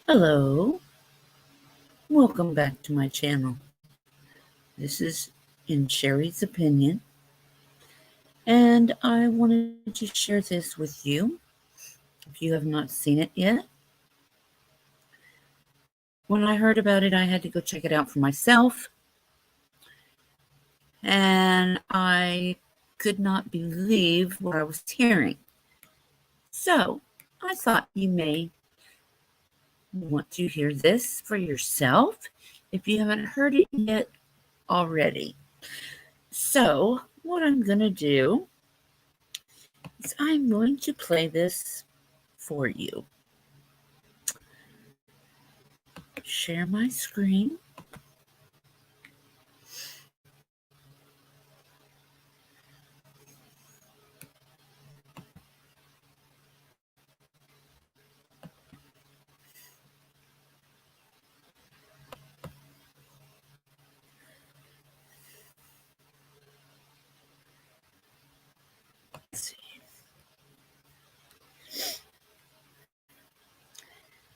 Hello, welcome back to my channel. This is In Sherry's Opinion, and I wanted to share this with you. If you have not seen it yet, when I heard about it, I had to go check it out for myself, and I could not believe what I was hearing. So I thought you may want to hear this for yourself if you haven't heard it yet already. So what I'm going to do is I'm going to play this for you. Share my screen. Let's see.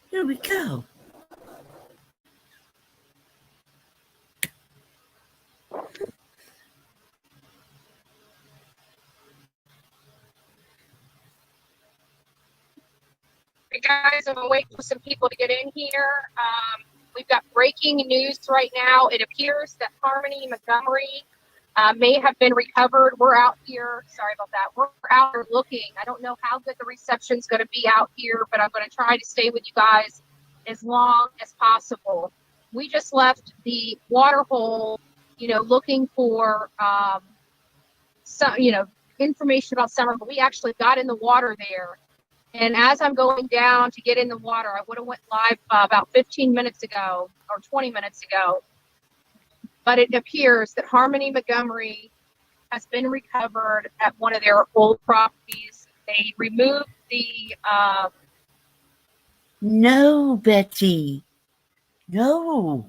Here we go. Hey guys, I'm waiting for some people to get in here. We've got breaking news right now. It appears that Harmony Montgomery may have been recovered. We're out here. Sorry about that. We're out here looking. I don't know how good the reception's going to be out here, but I'm going to try to stay with you guys as long as possible. We just left the water hole, looking for some, information about Summer, but we actually got in the water there. And as I'm going down to get in the water, I would have went live about 15 minutes ago or 20 minutes ago. But it appears that Harmony Montgomery has been recovered at one of their old properties. They removed the... No, Betty. No.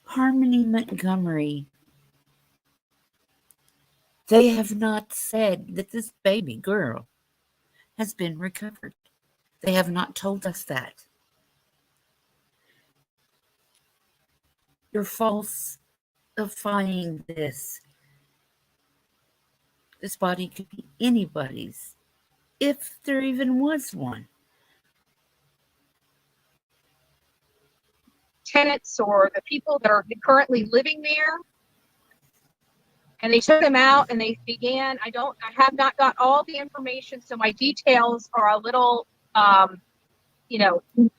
Harmony Montgomery. They have not said that this baby girl has been recovered. They have not told us that. You're falsifying this. This body could be anybody's, if there even was one. Tenants or the people that are currently living there, and they took them out and they began. I have not got all the information, so my details are a little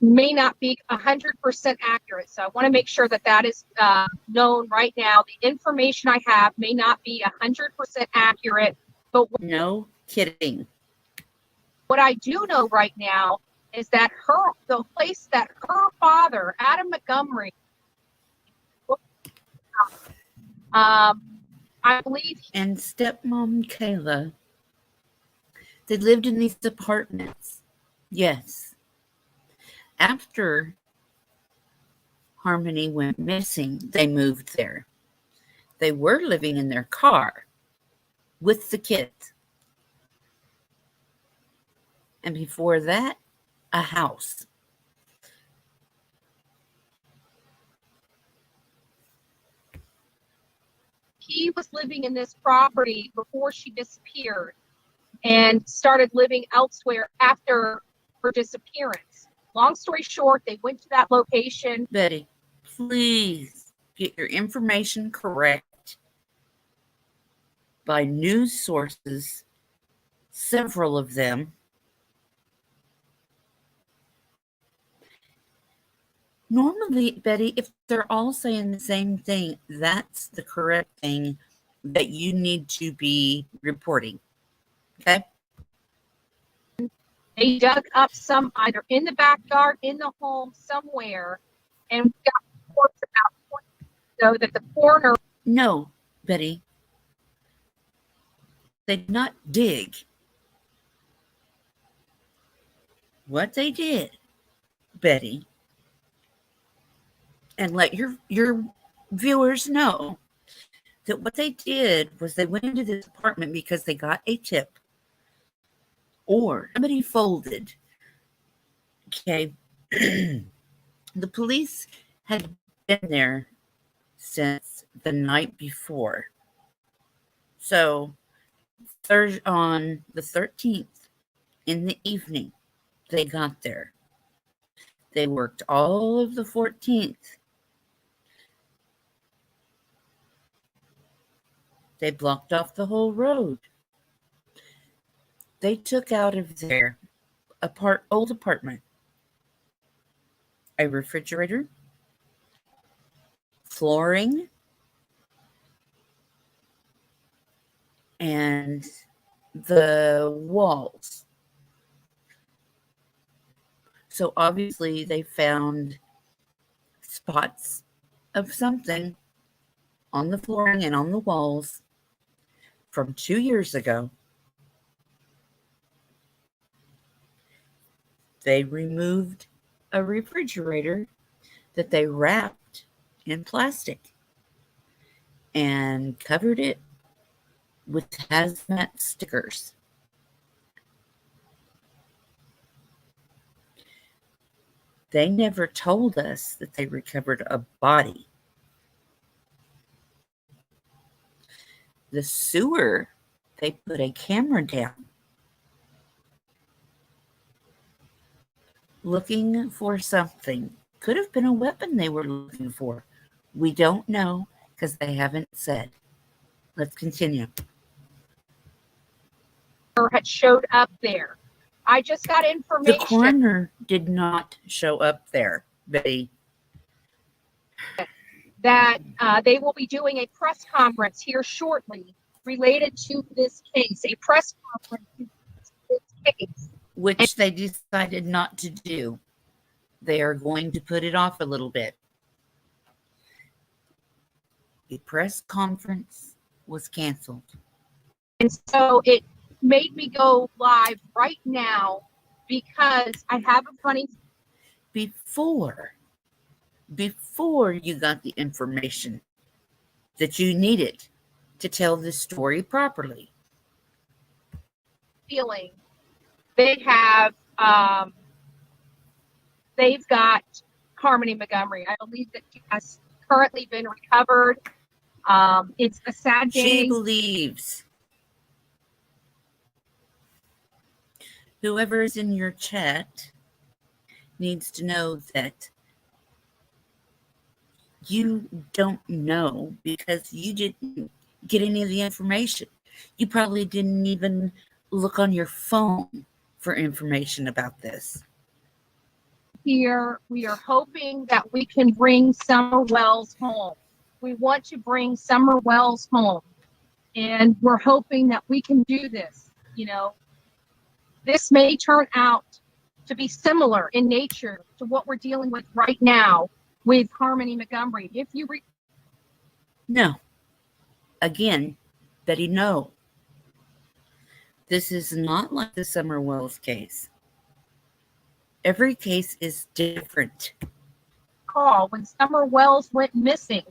may not be 100% accurate. So I want to make sure that is known right now. The information I have may not be 100% accurate, but no kidding. What I do know right now is that the place that her father, Adam Montgomery, I believe, and stepmom Kayla, they lived in these apartments. Yes. After Harmony went missing, they moved there. They were living in their car with the kids. And before that, a house. He was living in this property before she disappeared and started living elsewhere after her disappearance. Long story short, they went to that location. Betty, please get your information correct. By news sources, several of them. Normally, Betty, if they're all saying the same thing, that's the correct thing that you need to be reporting. Okay? They dug up some either in the backyard, in the home, somewhere, and we got reports about so that the coroner. No, Betty. They did not dig. What they did, Betty, and let your viewers know that what they did was they went into this apartment because they got a tip or somebody folded. Okay, The police had been there since the night before. So, on the 13th in the evening, they got there. They worked all of the 14th. They blocked off the whole road. They took out of their old apartment a refrigerator, flooring, and the walls. So obviously they found spots of something on the flooring and on the walls from 2 years ago. They removed a refrigerator that they wrapped in plastic and covered it with hazmat stickers. They never told us that they recovered a body. The sewer, they put a camera down looking for something. Could have been a weapon they were looking for. We don't know because they haven't said. Let's continue. Had showed up there. I just got The information coroner did not show up there, Betty. that they will be doing a press conference here shortly related to this case. A press conference to this case. Which they decided not to do. They are going to put it off a little bit. A press conference was canceled. And so it made me go live right now because I have a funny. Before you got the information that you needed to tell this story properly. Feeling they have they've got Harmony Montgomery. I believe that she has currently been recovered. It's a sad day. She believes. Whoever is in your chat needs to know that you don't know because you didn't get any of the information. You probably didn't even look on your phone for information about this. Here, we are hoping that we can bring Summer Wells home. We want to bring Summer Wells home, and we're hoping that we can do this. You know, this may turn out to be similar in nature to what we're dealing with right now with Harmony Montgomery. If you No. Again, Betty, no. This is not like the Summer Wells case. Every case is different. recall, when Summer Wells went missing,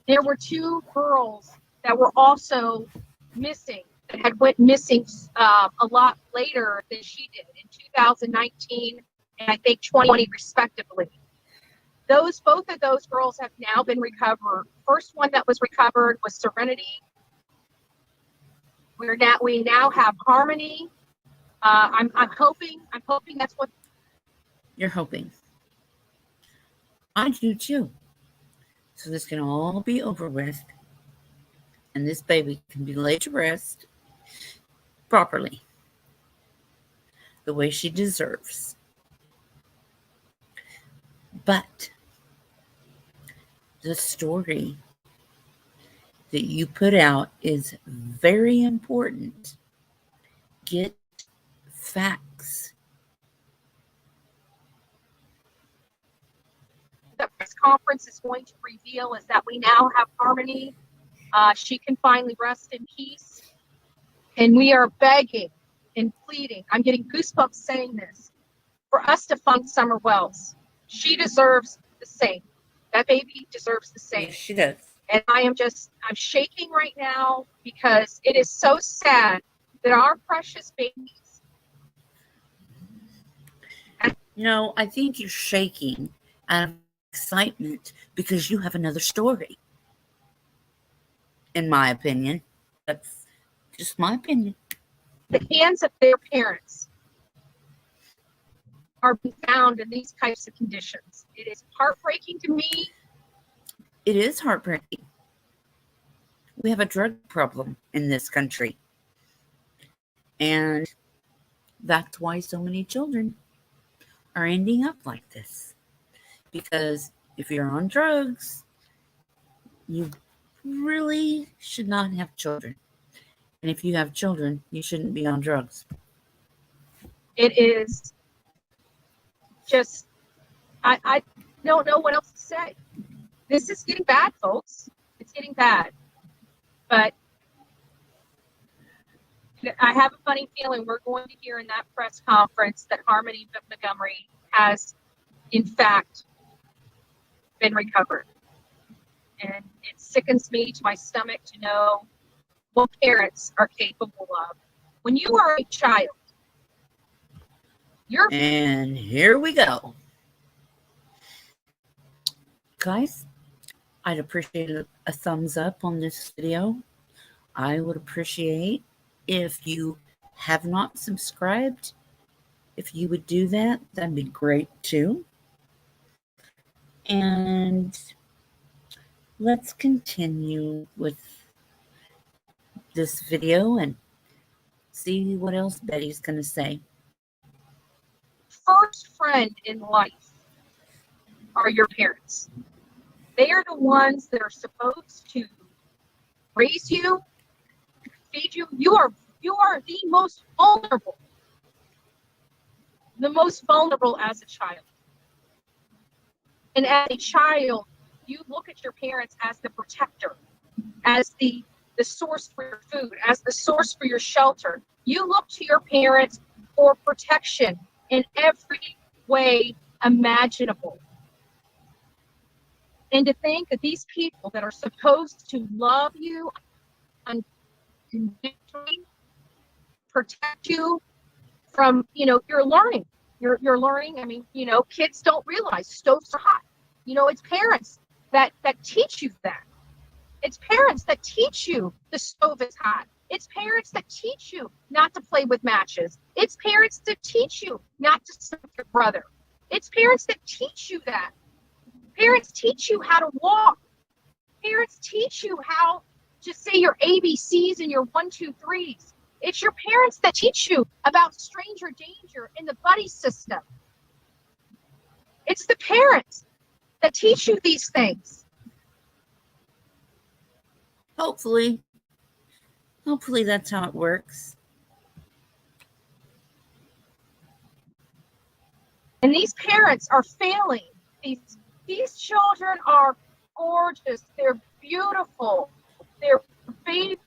there were two girls that were also missing, that had went missing a lot later than she did, in 2019 and I think 2020 respectively. Both of those girls have now been recovered. First one that was recovered was Serenity. We now have Harmony. I'm hoping that's what You're hoping. I do too. So this can all be over with, and this baby can be laid to rest properly, the way she deserves. But the story that you put out is very important. Get facts. the press conference is going to reveal is that we now have Harmony. She can finally rest in peace. And we are begging and pleading. I'm getting goosebumps saying this. For us to find Summer Wells. She deserves the same. That baby deserves the same. Yes, she does. And I'm shaking right now because it is so sad that our precious babies No, I think you're shaking out of excitement because you have another story. In my opinion, that's just my opinion. The hands of their parents are being found in these types of conditions. It is heartbreaking to me. It is heartbreaking. We have a drug problem in this country. And that's why so many children are ending up like this. Because if you're on drugs, you really should not have children. And if you have children, you shouldn't be on drugs. It is just, I don't know what else to say. This is getting bad, folks. It's getting bad. But I have a funny feeling we're going to hear in that press conference that Harmony Montgomery has, in fact, been recovered. And it sickens me to my stomach to know what parents are capable of. When you are a child, And here we go. Guys, I'd appreciate a thumbs up on this video. I would appreciate if you have not subscribed. If you would do that, that'd be great too. And let's continue with this video and see what else Betty's going to say. First friend in life are your parents. They are the ones that are supposed to raise you, feed you. You are the most vulnerable as a child. And as a child, you look at your parents as the protector, as the source for your food, as the source for your shelter. You look to your parents for protection in every way imaginable. And to think that these people that are supposed to love you unconditionally, protect you from, you're learning. You're learning. I mean, kids don't realize stoves are hot. It's parents that teach you that. It's parents that teach you the stove is hot. It's parents that teach you not to play with matches. It's parents that teach you not to smoke your brother. It's parents that teach you that. Parents teach you how to walk. Parents teach you how to say your ABCs and your 1, 2, 3s. It's your parents that teach you about stranger danger in the buddy system. It's the parents that teach you these things. Hopefully that's how it works. And these parents are failing. These children are gorgeous. They're beautiful. They're babies.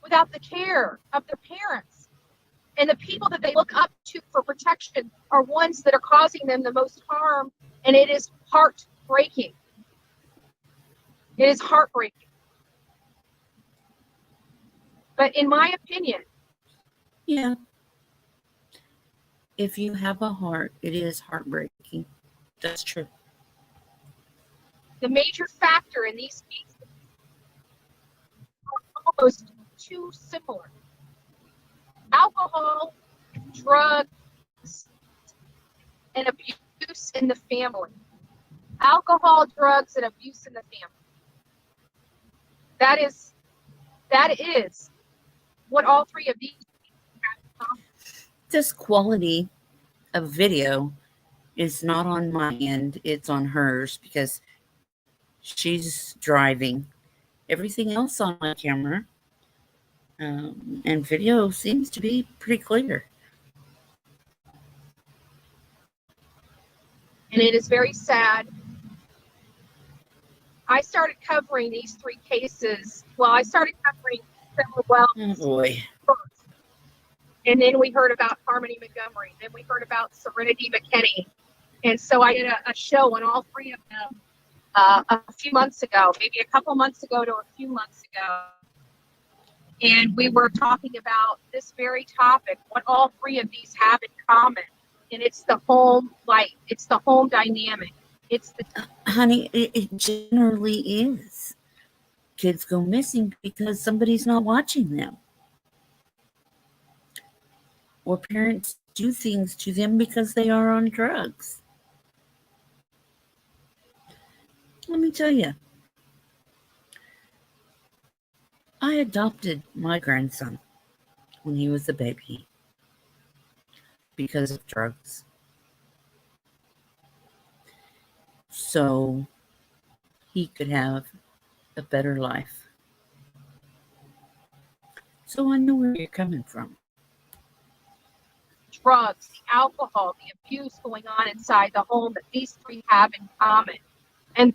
Without the care of their parents. And the people that they look up to for protection are ones that are causing them the most harm. And it is heartbreaking. It is heartbreaking. But in my opinion, yeah, if you have a heart, it is heartbreaking. That's true. The major factor in these cases are almost too similar. Alcohol, drugs, and abuse in the family. Alcohol, drugs, and abuse in the family. That is what all three of these have. This quality of video is not on my end, it's on hers because she's driving. Everything else on my camera and video seems to be pretty clear. And it is very sad. I started covering these three cases. Well, I started covering Trevor Wells first. And then we heard about Harmony Montgomery. Then we heard about Serenity McKinney. And so I did a show on all three of them a few months ago, maybe a couple months ago to a few months ago. And we were talking about this very topic, what all three of these have in common. And it's the home life, it's the home dynamic. It's the Honey, it generally is. Kids go missing because somebody's not watching them. Or parents do things to them because they are on drugs. Let me tell you, I adopted my grandson when he was a baby because of drugs. So he could have a better life. So I know where you're coming from. drugs, the alcohol, the abuse going on inside the home that these three have in common. And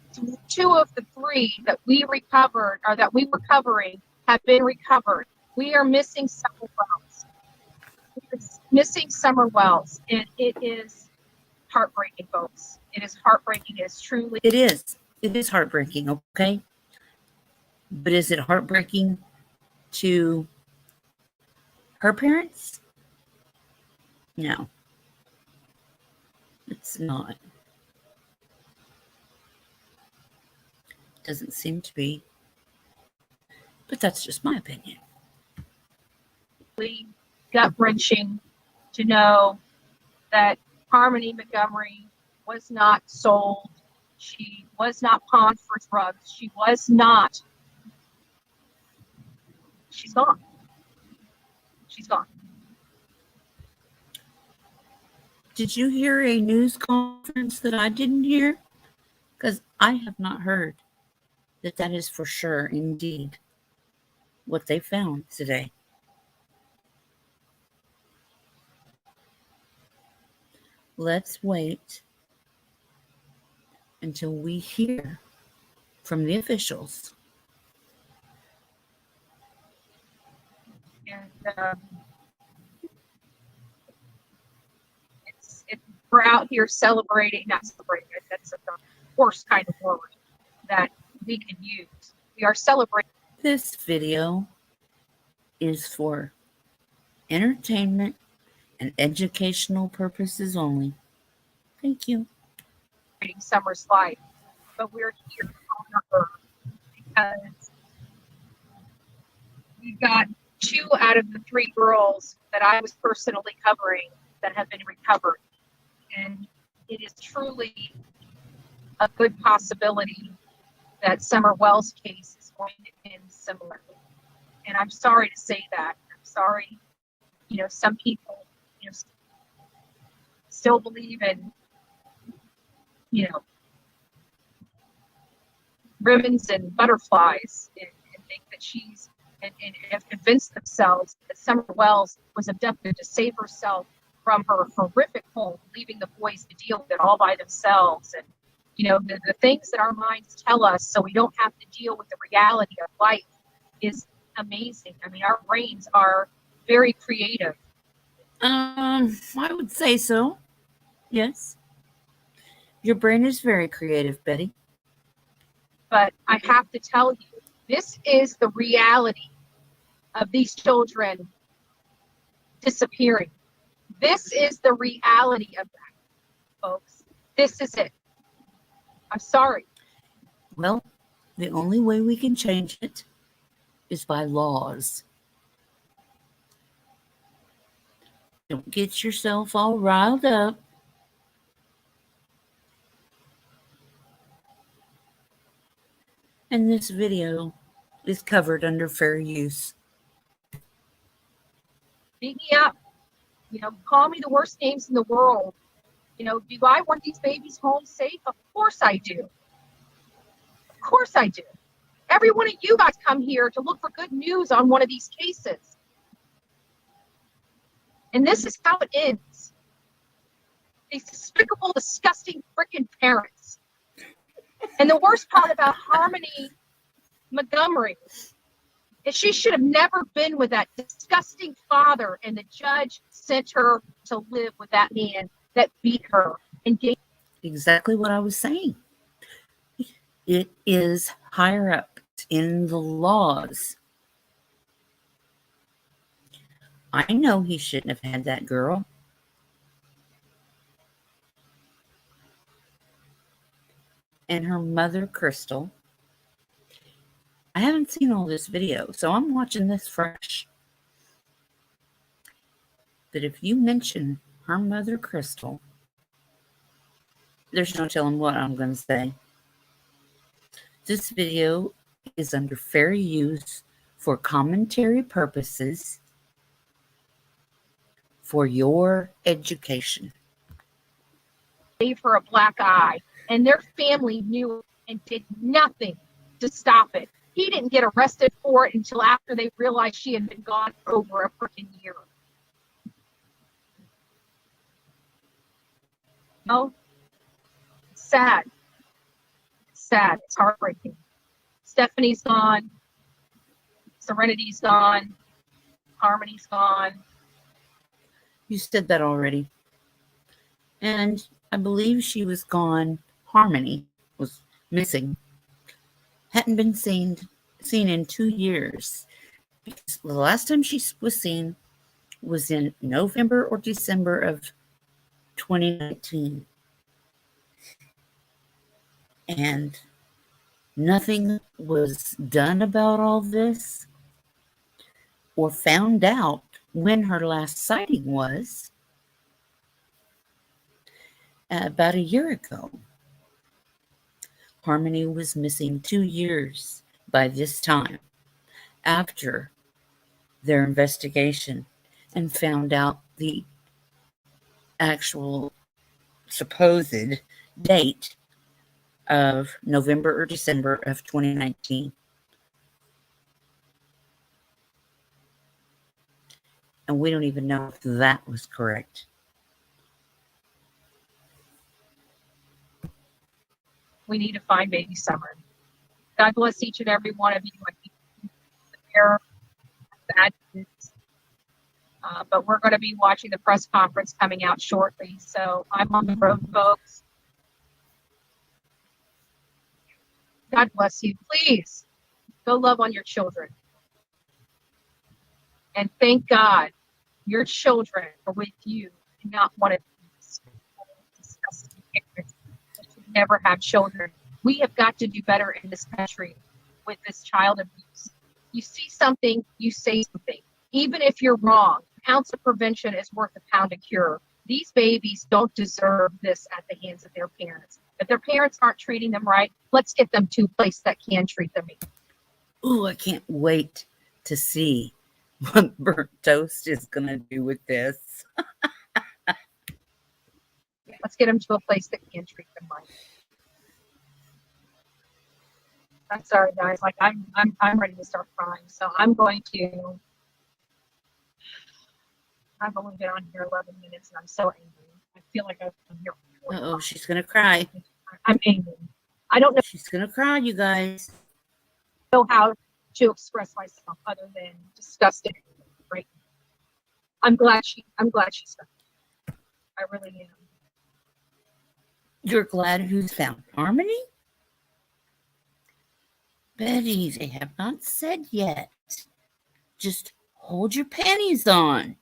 two of the three that we recovered, or that we were covering, have been recovered. We are missing Summer Wells. Missing Summer Wells, and it is heartbreaking, folks. It is heartbreaking. It is truly. It is. It is heartbreaking, okay? But is it heartbreaking to her parents? No. It's not. Doesn't seem to be. But that's just my opinion. Gut wrenching to know that Harmony Montgomery was not sold. She was not pawned for drugs. She was not. She's gone. She's gone. Did you hear a news conference that I didn't hear? Because I have not heard that that is for sure, indeed, what they found today. Let's wait until we hear from the officials. And we're out here celebrating, not celebrating, that's the worst kind of word that we can use. We are celebrating. This video is for entertainment and educational purposes only. Thank you. Summer's life, but we're here to honor her because we've got 2 out of the 3 girls that I was personally covering that have been recovered. And it is truly a good possibility that Summer Wells' case is going to end similarly. And I'm sorry to say that. I'm sorry, some people, still believe in, ribbons and butterflies and think that and have convinced themselves that Summer Wells was abducted to save herself from her horrific home, leaving the boys to deal with it all by themselves. And, the things that our minds tell us so we don't have to deal with the reality of life is amazing. I mean, our brains are very creative. I would say so. Yes. Your brain is very creative, Betty. But I have to tell you, this is the reality of these children disappearing. This is the reality of that, folks. This is it. I'm sorry. Well, the only way we can change it is by laws. Don't get yourself all riled up. And this video is covered under fair use. Beat me up. Call me the worst names in the world. Do I want these babies home safe? Of course I do. Of course I do. Every one of you guys come here to look for good news on one of these cases. And this is how it ends. These despicable, disgusting freaking parents. And the worst part about Harmony Montgomery is she should have never been with that disgusting father, and the judge sent her to live with that man that beat her and gave. Exactly what I was saying. It is higher up in the laws I know he shouldn't have had that girl. And her mother, Crystal. I haven't seen all this video, so I'm watching this fresh. But if you mention her mother, Crystal, there's no telling what I'm going to say. This video is under fair use for commentary purposes for your education. Gave her a black eye, and their family knew it and did nothing to stop it. He didn't get arrested for it until after they realized she had been gone for over a freaking year. No, it's sad. It's sad. It's heartbreaking. Stephanie's gone. Serenity's gone. Harmony's gone. You said that already. And I believe she was gone. Harmony was missing. Hadn't been seen in 2 years. Because the last time she was seen was in November or December of 2019. And nothing was done about all this or found out when her last sighting was about a year ago. Harmony was missing 2 years by this time after their investigation and found out the actual supposed date of November or December of 2019. And we don't even know if that was correct. We need to find baby Summer. God bless each and every one of you. I keep the bear bad news. But we're going to be watching the press conference coming out shortly. So I'm on the road, folks. God bless you. Please go love on your children. And thank God your children are with you and not one of these disgusting parents that should never have children. We have got to do better in this country with this child abuse. You see something, you say something. Even if you're wrong, an ounce of prevention is worth a pound of cure. These babies don't deserve this at the hands of their parents. If their parents aren't treating them right, let's get them to a place that can treat them. Ooh, I can't wait to see what Burnt Toast is going to do with this. Let's get them to a place that can treat them right. I'm sorry, guys. Like I'm ready to start crying. So I'm going to. I've only been on here 11 minutes, and I'm so angry. I feel like I've been here. Uh-oh, she's going to cry. I'm angry. I don't know. She's going to cry, you guys. Know how to express myself other than disgusted. Right? I'm glad she's found. I really am. You're glad who's found Harmony? Betty, they have not said yet. Just hold your panties on.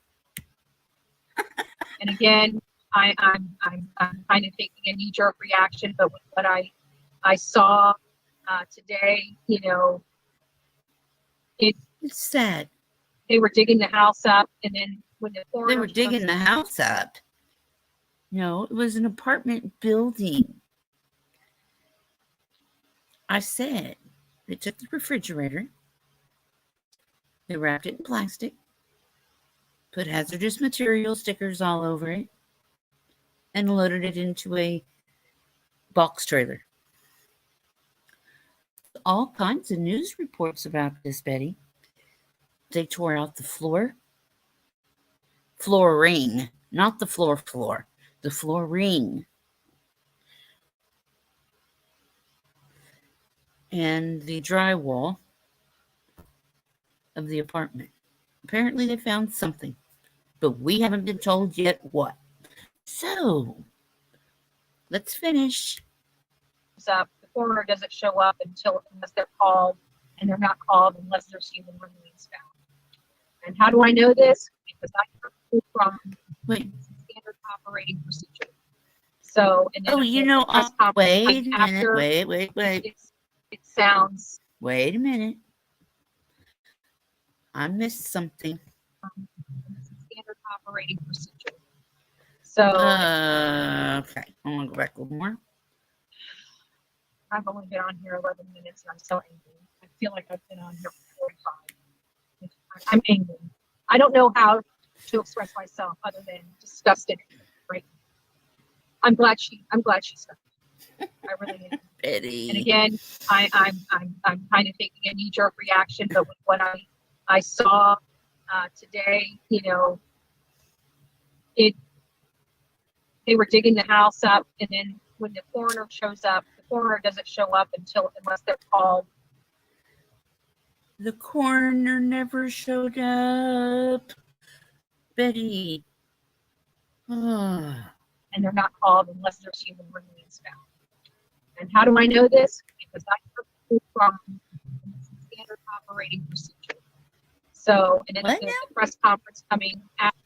And again, I'm kind of taking a knee-jerk reaction, but with what I saw today, you know, it's sad. They were digging the house up, and then when they were digging the house up. No, it was an apartment building. I said they took the refrigerator, they wrapped it in plastic, put hazardous material stickers all over it, and loaded it into a box trailer. All kinds of news reports about this, Betty. They tore out the flooring, not the floor, the flooring. And the drywall of the apartment. Apparently they found something, but we haven't been told yet what. So, let's finish. The coroner doesn't show up unless they're called, and they're not called unless there's human remains found. And how do I know this? because I heard from Wait. standard operating procedure. So, and then Oh, you know, press conference wait a minute. after Wait. it sounds Wait a minute. I missed something. standard operating procedure. So, Okay. I want to go back a little more. I've only been on here 11 minutes and I'm so angry. I feel like I've been on here for 45. I'm angry. I don't know how to express myself other than disgusted. Right? I'm glad she stopped. I really am. Betty. And again, I'm kind of taking a knee jerk reaction, but with what I saw today, you know, they were digging the house up, and then when the coroner shows up, the coroner doesn't show up unless they're called. The coroner never showed up. Betty. Ah. And they're not called unless there's human remains found. And how do I know this? Because I heard from standard operating procedure. So, and then the press conference coming after.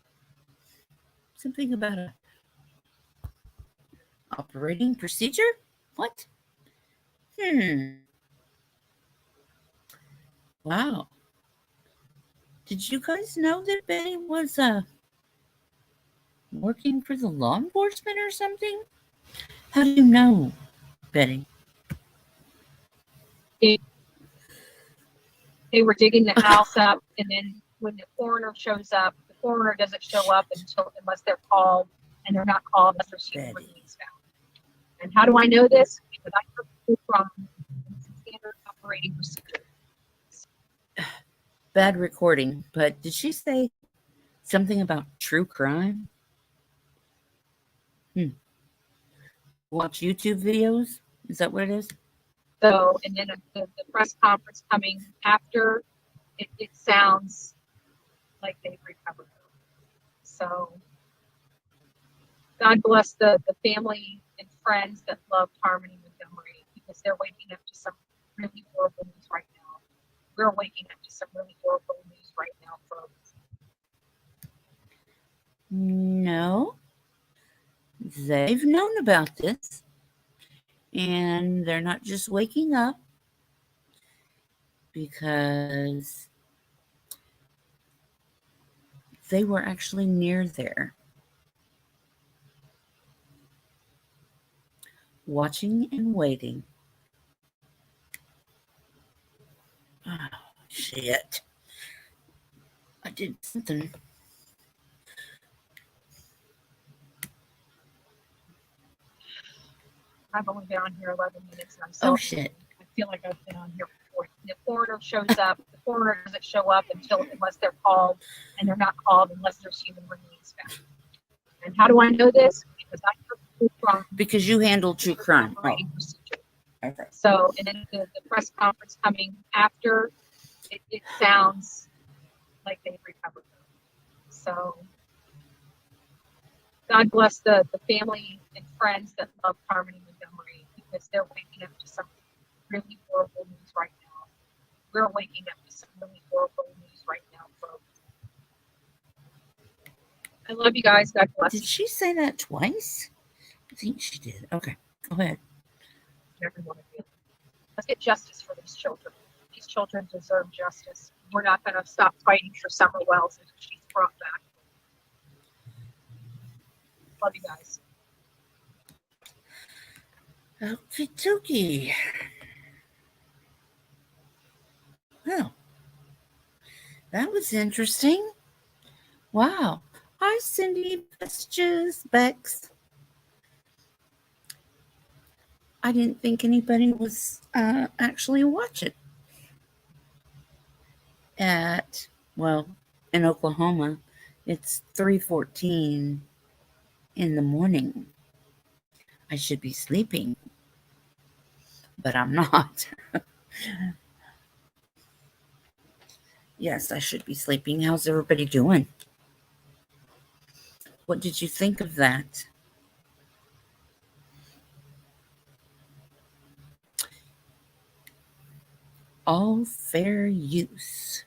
Something about a operating procedure? What? Wow. Did you guys know that Betty was working for the law enforcement or something? How do you know, Betty? They were digging the house up, and then when the coroner shows up, the coroner doesn't show up unless they're called, and they're not called unless there's human remains found. And how do I know this? Because I heard from standard operating procedure. Bad recording, but did she say something about true crime? Watch YouTube videos? Is that what it is? So, and then the press conference coming after, it sounds like they've recovered her. So, God bless the family and friends that loved Harmony Montgomery, because they're waking up to some really horrible news right now. We're waking up to some really horrible news right now, folks. No. They've known about this. And they're not just waking up, because they were actually near there, watching and waiting. Oh, shit. I did something. I've only been on here 11 minutes and I'm so shit. I feel like I've been on here before. The coroner shows up. The coroner doesn't show up unless they're called, and they're not called unless there's human remains found. And how do I know this? Because you handle true crime. Operating procedure. Okay. So, and then the press conference coming after, it sounds like they've recovered her. So, God bless the family and friends that loved Harmony Montgomery, because they're waking up to some really horrible news right now. We're waking up to some really horrible news right now, folks. I love you guys. God bless. Did she say that twice? I think she did. Okay, go ahead. Everyone of you. Let's get justice for these children. These children deserve justice. We're not going to stop fighting for Summer Wells until she's brought back. Love you guys. Okie dokie. Well, that was interesting. Wow. Hi, Cindy. Messages, Bex. I didn't think anybody was actually watching. In Oklahoma, it's 3:14 in the morning. I should be sleeping, but I'm not. Yes, I should be sleeping. How's everybody doing? What did you think of that? All fair use.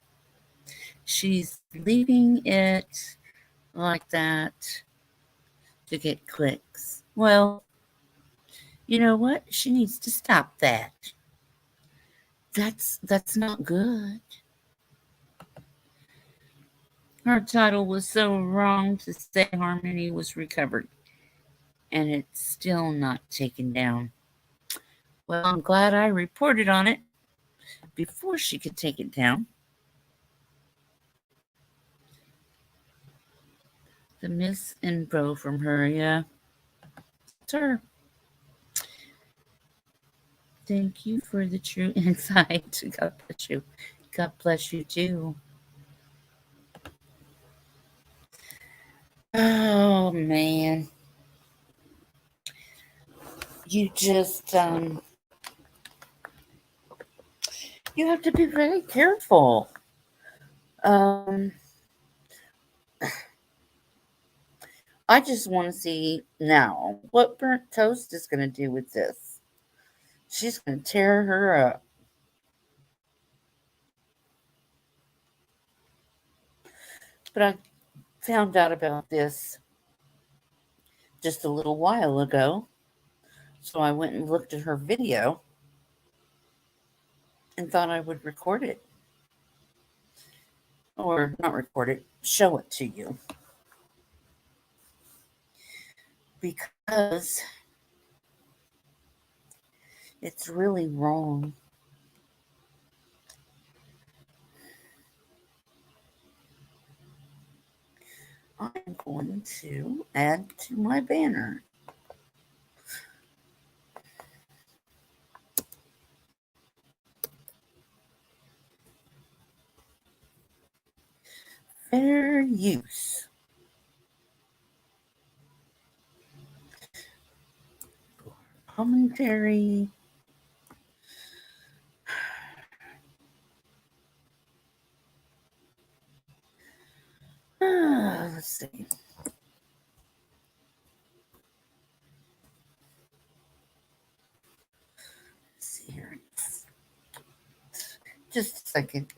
she's leaving it like that to get clicks. Well, you know what? She needs to stop that. That's not good. Her title was so wrong to say Harmony was recovered, and it's still not taken down. Well, I'm glad I reported on it before she could take it down. The Miss info from her, yeah. It's her. Thank you for the true insight. God bless you. God bless you too. Oh man. You just you have to be very careful. Um I just want to see now what Burnt Toast is going to do with this. She's going to tear her up. But I found out about this just a little while ago. So I went and looked at her video and thought I would record it. Or not record it, show it to you. Because it's really wrong. I'm going to add to my banner. Fair use. Commentary. Let's see. Let's see here. Just a second.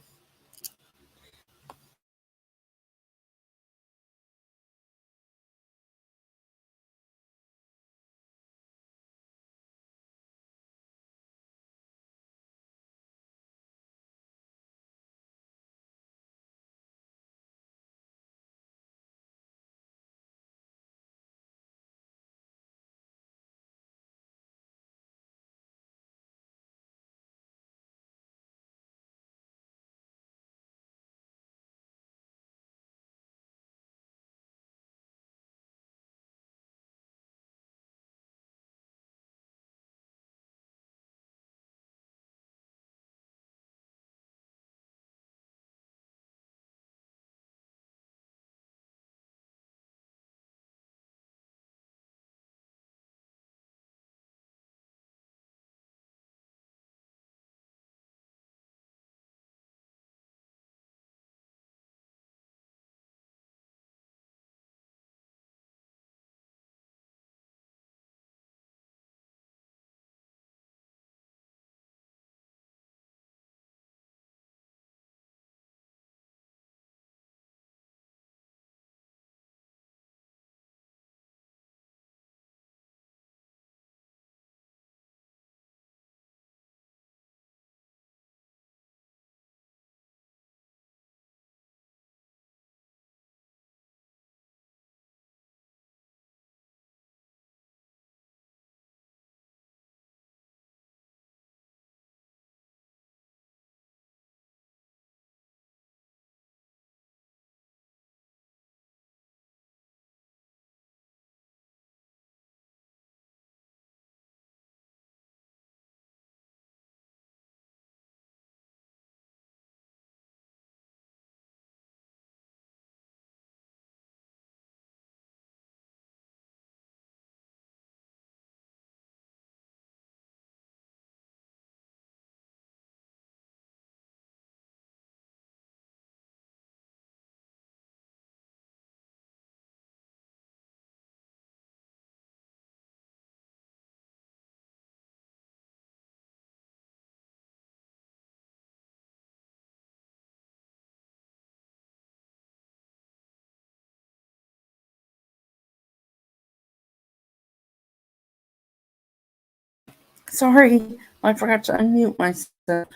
Sorry, I forgot to unmute myself.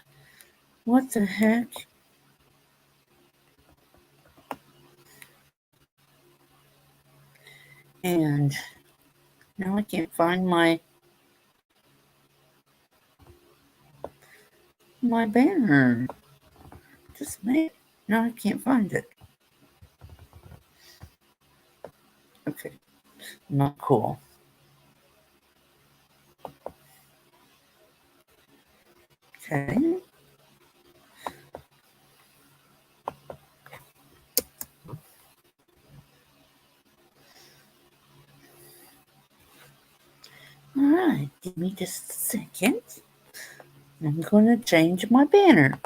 What the heck? And now I can't find my banner. Just made. Now I can't find it. Okay, not cool. Okay. All right, give me just a second. I'm going to change my banner.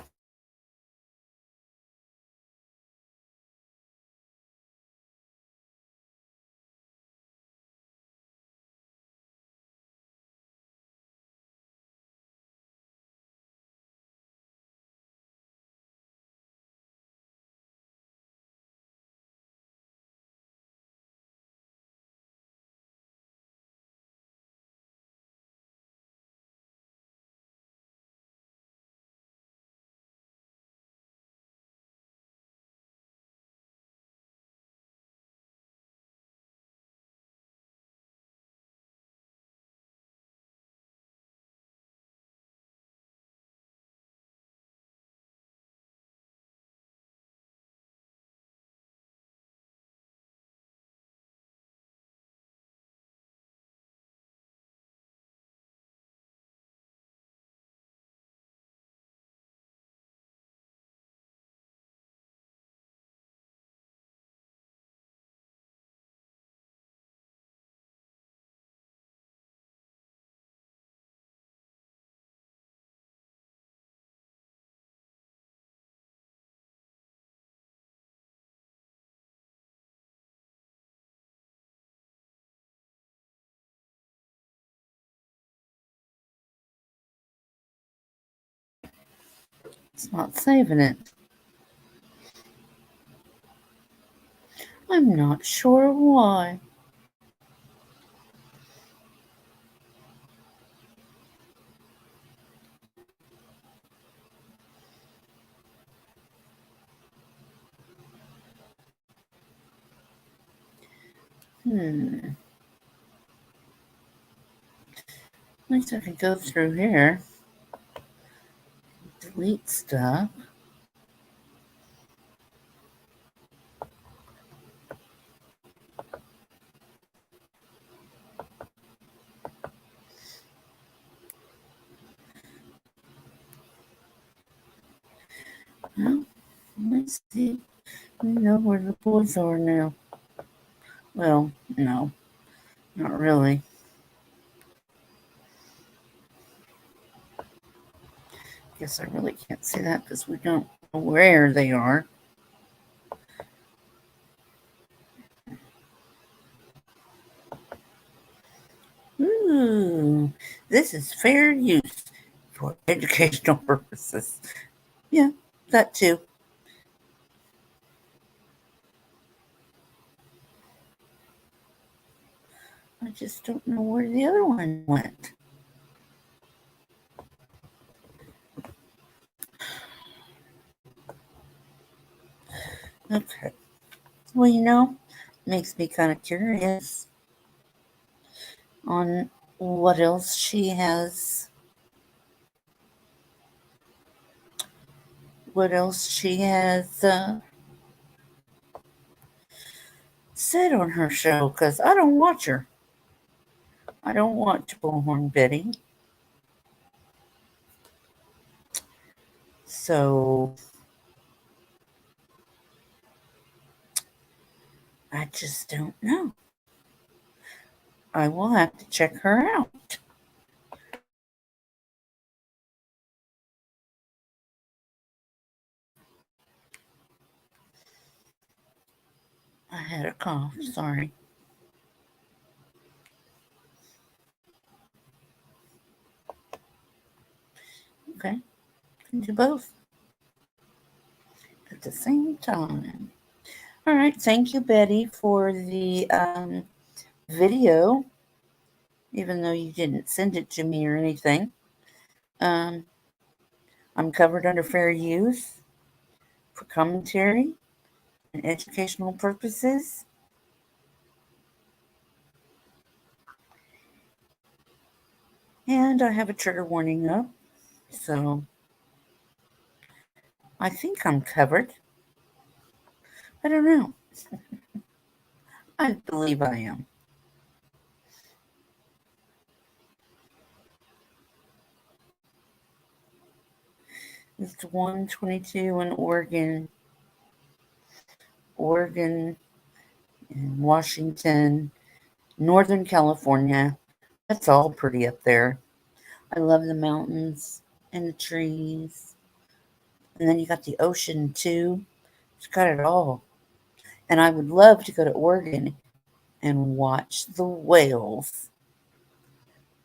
It's not saving it. I'm not sure why. At least I can go through here. Delete stuff. Well, let's see. We know where the boys are now. Well, no, not really. Guess I really can't see that because we don't know where they are. Ooh, this is fair use for educational purposes. Yeah, that too. I just don't know where the other one went. Okay. Well, makes me kind of curious on what else she has. What else she has said on her show, because I don't watch her. I don't watch Bullhorn Betty. So I just don't know. I will have to check her out. I had a cough, sorry. Okay, can do both at the same time. All right, thank you, Betty, for the video. even though you didn't send it to me or anything. I'm covered under fair use for commentary and educational purposes. And I have a trigger warning up, so I think I'm covered. I don't know. I believe I am. It's 1:22 in Oregon, and Washington, Northern California. That's all pretty up there. I love the mountains and the trees. And then you got the ocean too. It's got it all. And I would love to go to Oregon and watch the whales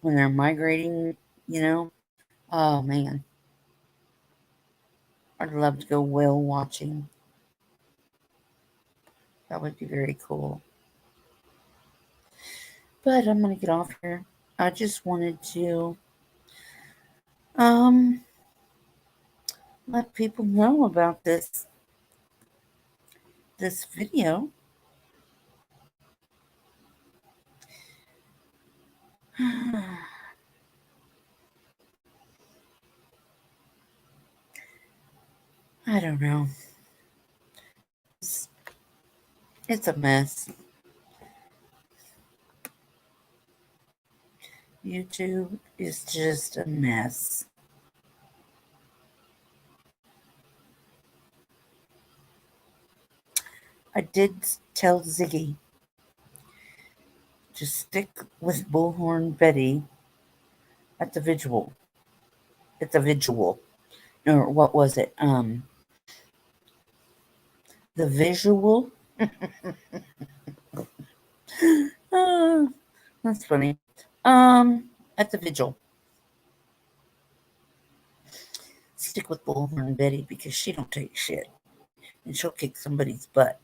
when they're migrating, you know. Oh man, I'd love to go whale watching. That would be very cool. But I'm going to get off here. I just wanted to um let people know about this video. I don't know. It's a mess. YouTube is just a mess. I did tell Ziggy to stick with Bullhorn Betty at the vigil. At the vigil. Or what was it? The visual. That's funny. At the vigil. Stick with Bullhorn Betty because she don't take shit. And she'll kick somebody's butt.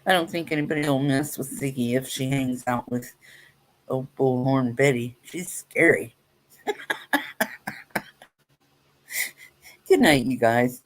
I don't think anybody will mess with Ziggy if she hangs out with old Bullhorn Betty. She's scary. Good night, you guys.